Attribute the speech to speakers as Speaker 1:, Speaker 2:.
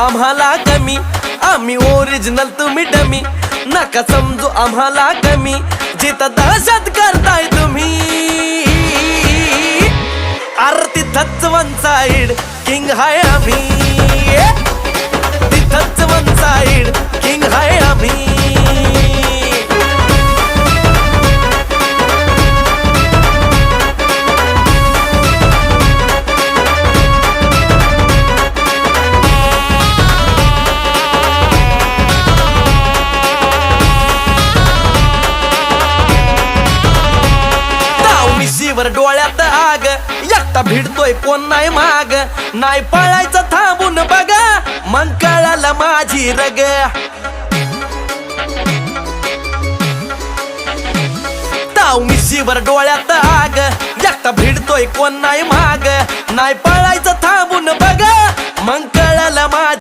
Speaker 1: आम्हाला कमी, आम्ही ओरिजिनल तुम्ही डमी. नका समजू आम्हाला कमी, जिथं दहशत करताय तुम्ही. अरे तिथंच वन साइड किंग हाय आम्ही, तिथंच वन साइड किंग हाय आम्ही. वर डोळ्यात आग, एकटा भिडतोय कोण नाही माग. नाही पळायचं थांबून बघा, मग कळालं माझी रग. ताव मिशीवर डोळ्यात आग, एकटा भिडतोय कोण नाही माग. नाही पळायचं थांबून